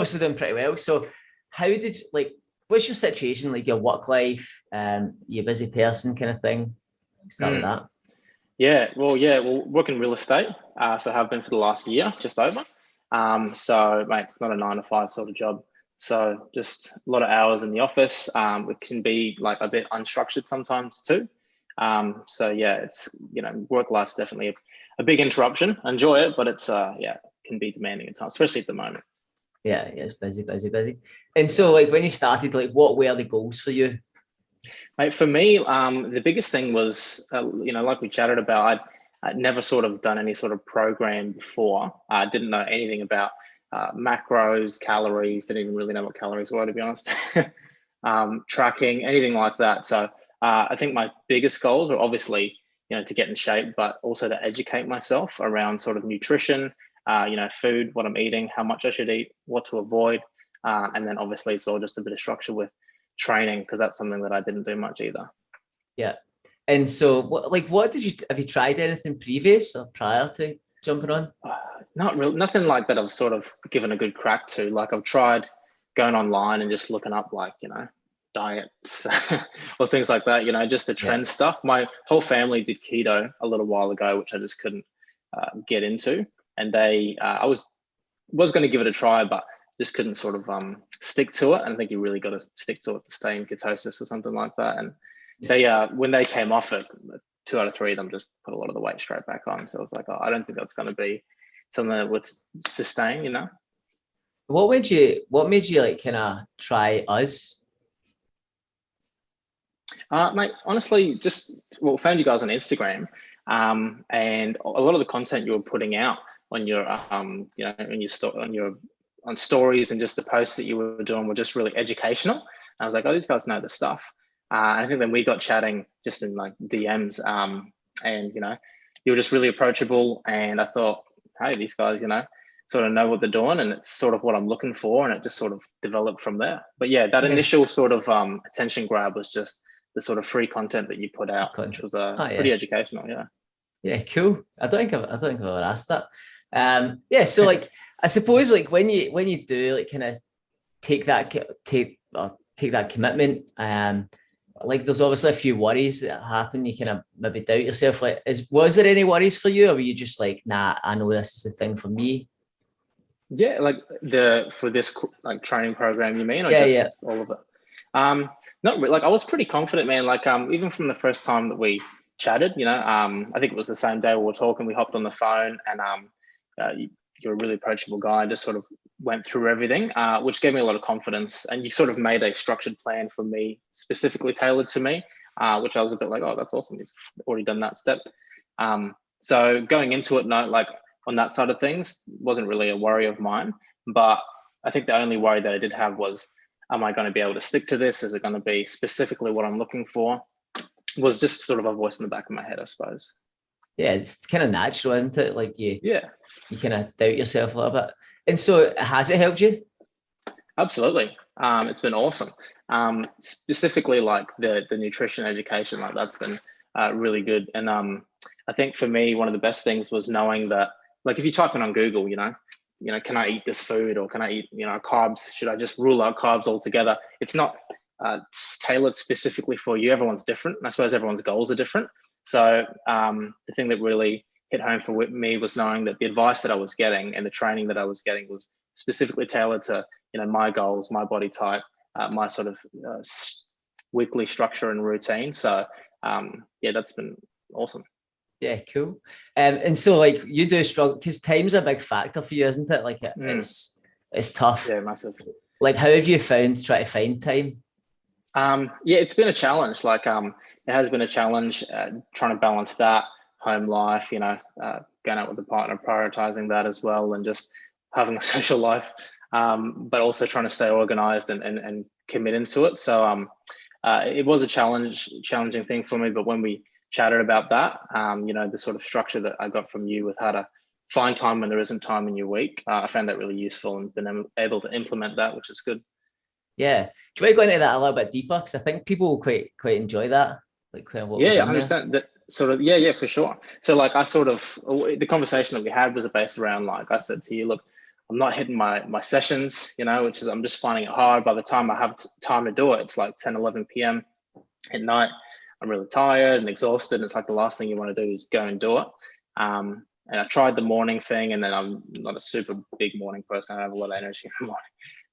obviously doing pretty well. So how did like what's your situation, like your work life, you a busy person kind of thing? Start with Mm. that. Yeah, well, working real estate. So I have been for the last year, just over. So mate, it's not a 9 to 5 sort of job. So just a lot of hours in the office. It can be like a bit unstructured sometimes too. So yeah, it's work life's definitely a big interruption. I enjoy it, but it's yeah, it can be demanding at times, especially at the moment. Yeah, it's busy, busy, busy. And so Yeah. like when you started, like what were the goals for you? Mate, for me, the biggest thing was, like we chatted about, I'd never sort of done any sort of program before. I didn't know anything about macros, calories, didn't even really know what calories were, to be honest. Tracking, anything like that. So I think my biggest goals are obviously, to get in shape, but also to educate myself around sort of nutrition, food, what I'm eating, how much I should eat, what to avoid, and then obviously as well just a bit of structure with training because that's something that I didn't do much either. Yeah. And so what did you have you tried anything previous or prior to jumping on? Not real, nothing like that. I've sort of given a good crack to. Like I've tried going online and just looking up like diets or things like that. Just the Yeah. trend stuff. My whole family did keto a little while ago, which I just couldn't get into. And I was going to give it a try, but just couldn't sort of stick to it. And I think you really got to stick to it to stay in ketosis or something like that. And they when they came off it, 2 out of 3 of them just put a lot of the weight straight back on. So I was like, oh, I don't think that's going to be something that would sustain. What made you like kind of try us? Mate, honestly, just found you guys on Instagram, and a lot of the content you were putting out on your, on stories and just the posts that you were doing were just really educational. And I was like, oh, these guys know the stuff. And I think then we got chatting just in like DMs, and you were just really approachable, and I thought, hey, these guys, sort of know what they're doing, and it's sort of what I'm looking for, and it just sort of developed from there. But yeah, that Yeah. initial sort of attention grab was just the sort of free content that you put out, which Content. was Oh pretty yeah. educational. Yeah. Yeah, cool. I don't think I've ever asked that. Yeah, so like I suppose like when you do like kind of take that commitment, like there's obviously a few worries that happen. You kind of maybe doubt yourself. Like, was there any worries for you, or were you just like, nah, I know this is the thing for me? Yeah, like the for this like training program, you mean, or Yeah, yeah, just all of it? Not really. Like I was pretty confident, man. Like even from the first time that we chatted, I think it was the same day we were talking. We hopped on the phone, and you're a really approachable guy. Just sort of went through everything, which gave me a lot of confidence. And you sort of made a structured plan for me, specifically tailored to me, which I was a bit like, oh, that's awesome. He's already done that step. So going into it, no, like on that side of things wasn't really a worry of mine. But I think the only worry that I did have was, am I going to be able to stick to this? Is it going to be specifically what I'm looking for? Was just sort of a voice in the back of my head, I suppose. yeah. It's kind of natural, isn't it? Like you Yeah, you kind of doubt yourself a little bit. And so, has it helped you? absolutely. It's been awesome. Specifically, like the nutrition education, like that's been really good. And I think for me, one of the best things was knowing that, like, if you type in on Google, can I eat this food, or can I eat, carbs? Should I just rule out carbs altogether? It's not tailored specifically for you. Everyone's different. And I suppose everyone's goals are different. So the thing that really hit home for me was knowing that the advice that I was getting and the training that I was getting was specifically tailored to my goals, my body type, my sort of weekly structure and routine. So yeah, that's been awesome. Yeah, cool. And so like you do struggle because time's a big factor for you, isn't it? Like Mm, it's tough. yeah, massive. Like how have you found trying to find time? Yeah, it's been a challenge. Like, it has been a challenge trying to balance that home life, going out with the partner, prioritizing that as well, and just having a social life, but also trying to stay organized and committing to it. So, it was a challenging thing for me. But when we chatted about that, the sort of structure that I got from you with how to find time when there isn't time in your week, I found that really useful and been able to implement that, which is good. Yeah. Do you want to go into that a little bit deeper? Because I think people will quite enjoy that, like kind of what Yeah, we've yeah, done there. 100%. That sort of, yeah, for sure. So, like, I sort of, the conversation that we had was based around, like, I said to you, look, I'm not hitting my sessions, which is, I'm just finding it hard. By the time I have time to do it, it's like 10, 11 p.m. at night. I'm really tired and exhausted. And it's like the last thing you want to do is go and do it. And I tried the morning thing, and then I'm not a super big morning person. I have a lot of energy in the morning.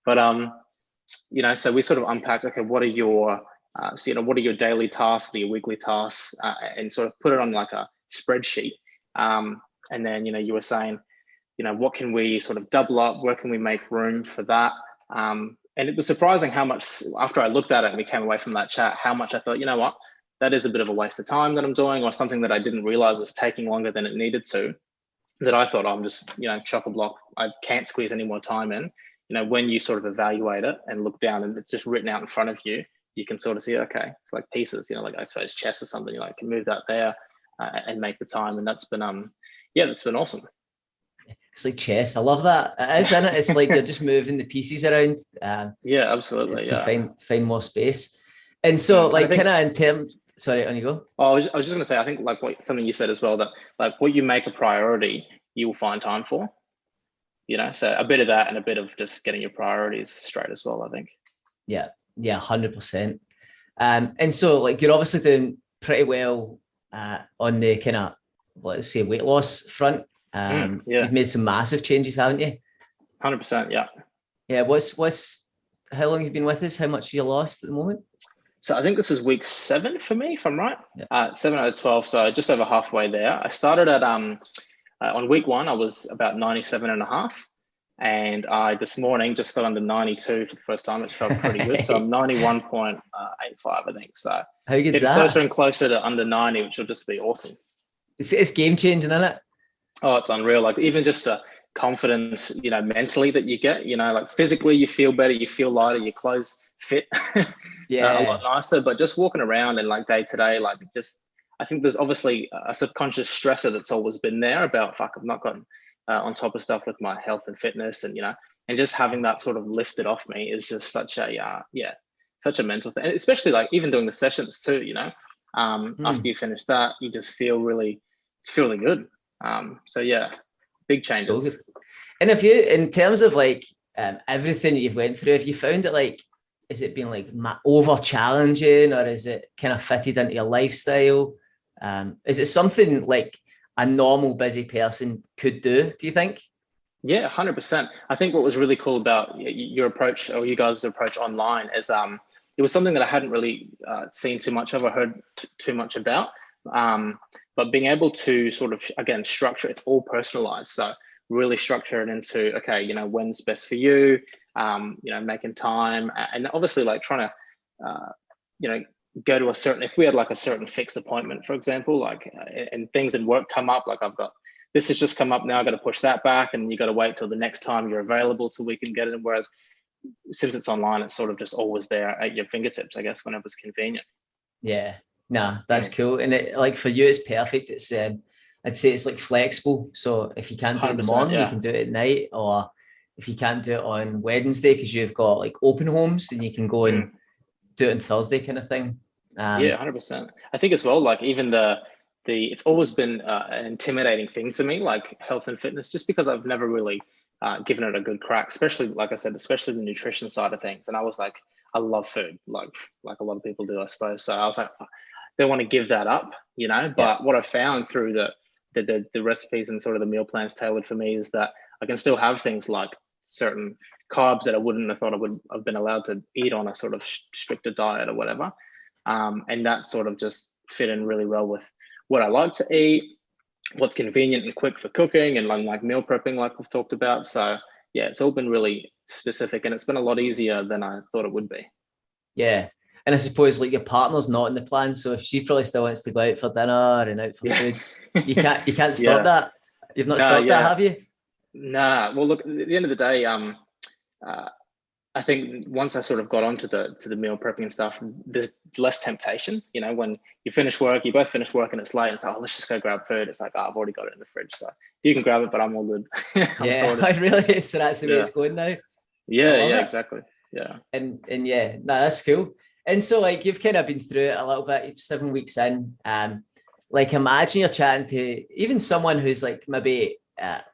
But, so we sort of unpack, okay, what are your daily tasks, what are your weekly tasks, and sort of put it on like a spreadsheet. And then, you were saying, what can we sort of double up? Where can we make room for that? And it was surprising how much, after I looked at it and we came away from that chat, how much I thought, you know what, that is a bit of a waste of time that I'm doing, or something that I didn't realize was taking longer than it needed to, that I thought, I'm just, chock-a-block, I can't squeeze any more time in. When you sort of evaluate it and look down and it's just written out in front of you, you can sort of see, okay, it's like pieces, like I suppose chess or something, you can move that there and make the time. And that's been, that's been awesome. It's like chess. I love that. It is, isn't it? It's like you're just moving the pieces around. Yeah, absolutely. To find more space. And so, like, kind of in terms. Sorry, on you go. Oh, I was just going to say, I think like something you said as well, that like what you make a priority, you will find time for. So a bit of that and a bit of just getting your priorities straight as well, I think. Yeah, 100%. And so, like, you're obviously doing pretty well on the kind of, let's say, weight loss front. You've made some massive changes, haven't you? 100%, yeah. Yeah, how long have you been with us? How much have you lost at the moment? So I think this is week 7 for me, if I'm right. 7 out of 12, so just over halfway there. I started at, on week 1, I was about 97.5. And I, this morning, just got under 92 for the first time, which felt pretty good. So I'm 91.85, I think. So how good is that? Closer and closer to under 90, which will just be awesome. It's game changing, isn't it? Oh, it's unreal. Like even just the confidence, mentally that you get, like physically you feel better, you feel lighter, your clothes fit a lot nicer. But just walking around and like day to day, like just, I think there's obviously a subconscious stressor that's always been there about, fuck, I've not gotten on top of stuff with my health and fitness, and and just having that sort of lifted off me is just such a such a mental thing. And especially like even doing the sessions too, after you finish that, you just feel really good. So yeah, big changes. So good. And if you, in terms of like everything that you've went through, have you found it like, is it been like over challenging, or is it kind of fitted into your lifestyle? Is it something like a normal busy person could do you think? Yeah, 100%. I think what was really cool about your approach, or you guys' approach online, is it was something that I hadn't really seen too much of or heard too much about. But being able to sort of, again, structure, it's all personalized. So really structure it into, okay, when's best for you, making time, and obviously like trying to, go to a certain, if we had like a certain fixed appointment, for example, like, and things in work come up, like this has just come up now, I've got to push that back, and you got to wait till the next time you're available till we can get it in. Whereas since it's online, it's sort of just always there at your fingertips, I guess, whenever it's convenient. Yeah, nah, that's cool. And it, like for you, it's perfect. It's I'd say it's like flexible. So if you can't do it in the morning, you can do it at night, or if you can't do it on Wednesday because you've got like open homes, then you can go and do it on Thursday, kind of thing. 100%. I think as well, like even it's always been an intimidating thing to me, like health and fitness, just because I've never really given it a good crack, especially, like I said, especially the nutrition side of things. And I was like, I love food, like a lot of people do, I suppose. So I was like, I don't want to give that up, but what I found through the recipes and sort of the meal plans tailored for me is that I can still have things like certain carbs that I wouldn't have thought I would have been allowed to eat on a sort of stricter diet or whatever. And that sort of just fit in really well with what I like to eat, what's convenient and quick for cooking, and like meal prepping, like we've talked about. So yeah, it's all been really specific, and it's been a lot easier than I thought it would be. Yeah. And I suppose like your partner's not in the plan, so if she probably still wants to go out for dinner and out for food, you can't stop that. You've not stopped that, have you? Nah. Well, look, at the end of the day, I think once I sort of got onto the meal prepping and stuff, there's less temptation. When you both finish work and it's late, and it's like, oh, let's just go grab food. It's like, oh, I've already got it in the fridge, so you can grab it, but I'm all good. Really. So that's the way it's going now. Yeah, exactly. Yeah. And yeah, no, that's cool. And so like you've kind of been through it a little bit, 7 weeks in. Like imagine you're chatting to even someone who's like maybe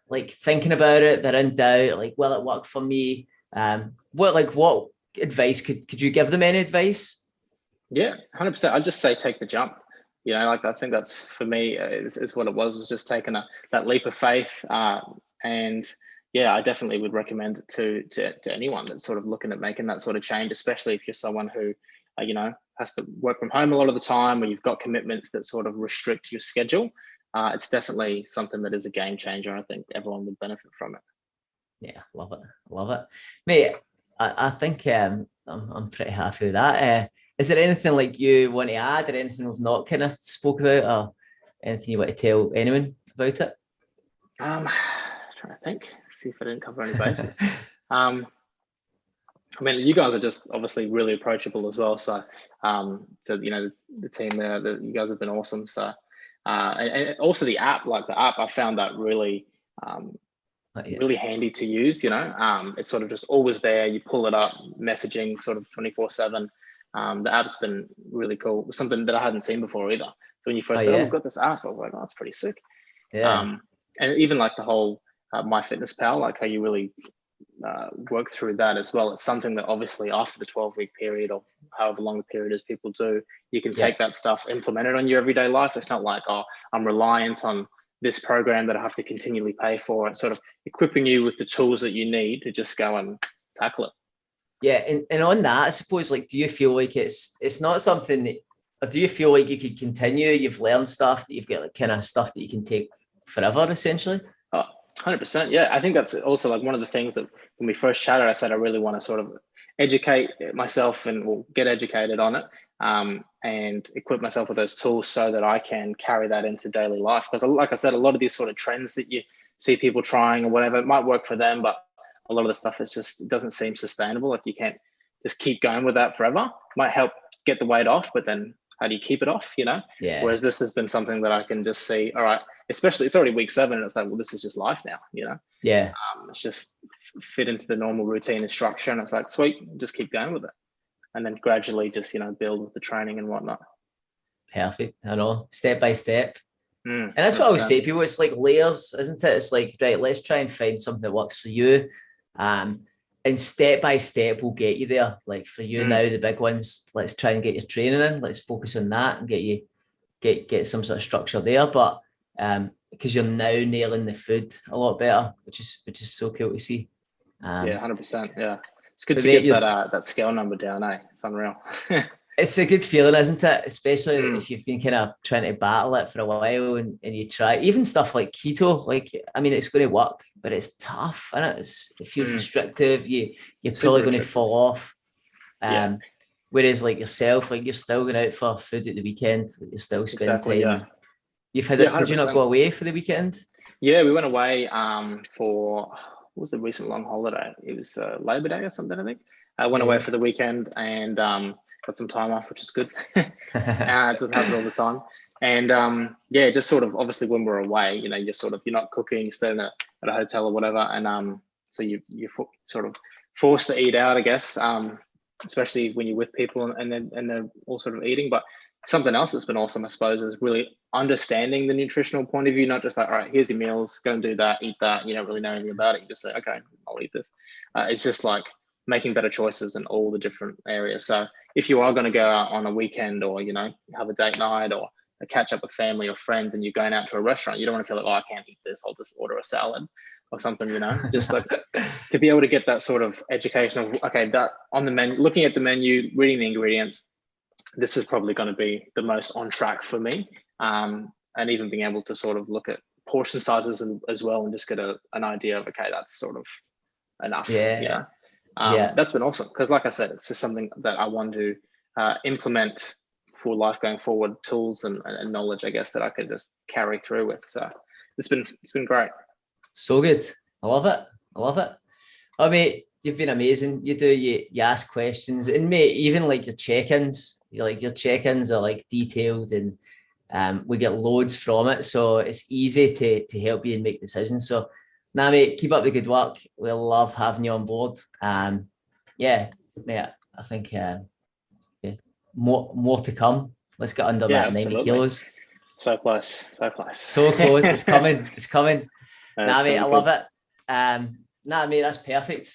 like thinking about it, they're in doubt, like, will it work for me? What advice could you give them? Any advice? Yeah, 100%. I'd just say take the jump. Like I think that's for me is what it was just taking that leap of faith. And yeah, I definitely would recommend it to anyone that's sort of looking at making that sort of change, especially if you're someone who, has to work from home a lot of the time, or you've got commitments that sort of restrict your schedule. It's definitely something that is a game changer. I think everyone would benefit from it. Yeah, love it, mate. I think I'm pretty happy with that. Is there anything like you want to add, or anything we've not kind of spoke about, or anything you want to tell anyone about it? Trying to think, see if I didn't cover any bases. I mean, you guys are just obviously really approachable as well. So, the team there, you guys have been awesome. So, and also the app, I found that really, really handy to use. It's sort of just always there. You pull it up, messaging sort of 24/7. The app's been really cool. Something that I hadn't seen before either. So when you first said, "Oh, we've got this app," I was like, "Oh, that's pretty sick." Yeah. And even like the whole MyFitnessPal, like how you really work through that as well. It's something that obviously after the 12-week period, or however long the period is people do, you can take that stuff, implement it on your everyday life. It's not like, oh, I'm reliant on this program that I have to continually pay for. It's sort of equipping you with the tools that you need to just go and tackle it. Yeah, and on that, I suppose, like, do you feel like it's not something that, or do you feel like you could continue? You've learned stuff that you've got, like, kind of stuff that you can take forever, essentially. 100%. Yeah, I think that's also like one of the things that when we first chatted, I said I really want to sort of educate myself and get educated on it, and equip myself with those tools so that I can carry that into daily life. Because like I said, a lot of these sort of trends that you see people trying or whatever, it might work for them, but a lot of the stuff it doesn't seem sustainable. Like you can't just keep going with that forever. Might help get the weight off, but then how do you keep it off? Yeah. Whereas this has been something that I can just see, all right, especially it's already week 7 and it's like, well, this is just life now, Yeah. It's just fit into the normal routine and structure, and it's like, sweet, just keep going with it, and then gradually just build with the training and whatnot. Perfect. I know, step by step. And that's 100%. What I always say to people, it's like layers, isn't it? It's like, right, let's try and find something that works for you, and step by step will get you there. Like for you now, the big ones, let's try and get your training in, let's focus on that and get some sort of structure there. But because you're now nailing the food a lot better, which is so cool to see. Yeah, 100%. Yeah, it's good to get that scale number down. It's unreal. It's a good feeling, isn't it? Especially if you've been kind of trying to battle it for a while, and you try even stuff like keto. Like, I mean, it's going to work, but it's tough, and it feels restrictive. You're probably going to fall off. Whereas like yourself, like you're still going out for food at the weekend. You're still spending time. Yeah. You've had it. Did you not go away for the weekend? Yeah, we went away for, what was the recent long holiday? It was Labor Day or something, I think. I went away for the weekend and got some time off, which is good. It doesn't happen all the time. And just sort of obviously when we're away, you're not cooking, you're staying at a hotel or whatever, and so you're sort of forced to eat out, I guess. Especially when you're with people and they're all sort of eating. But something else that's been awesome, I suppose, is really understanding the nutritional point of view, not just like, all right, here's your meals, go and do that, eat that. You don't really know anything about it. You just say, okay, I'll eat this. It's just like making better choices in all the different areas. So if you are going to go out on a weekend or, have a date night or a catch up with family or friends and you're going out to a restaurant, you don't want to feel like, oh, I can't eat this, I'll just order a salad or something, just like to be able to get that sort of education of, okay, that on the menu, looking at the menu, reading the ingredients, this is probably going to be the most on track for me. And even being able to sort of look at portion sizes as well and just get an idea of, okay, that's sort of enough. That's been awesome because like I said, it's just something that I want to implement for life going forward, tools and knowledge, I guess, that I could just carry through with. So it's been great. So good. I love it. Oh, mate, you've been amazing. You ask questions, and mate, even like your check-ins, your check-ins are like detailed, and we get loads from it, so it's easy to help you and make decisions. So now, mate, keep up the good work. We'll love having you on board. Mate, I think more to come. Let's get under that 90 kilos. So close. It's coming. Nah, mate, I love it. Nah, mate, that's perfect.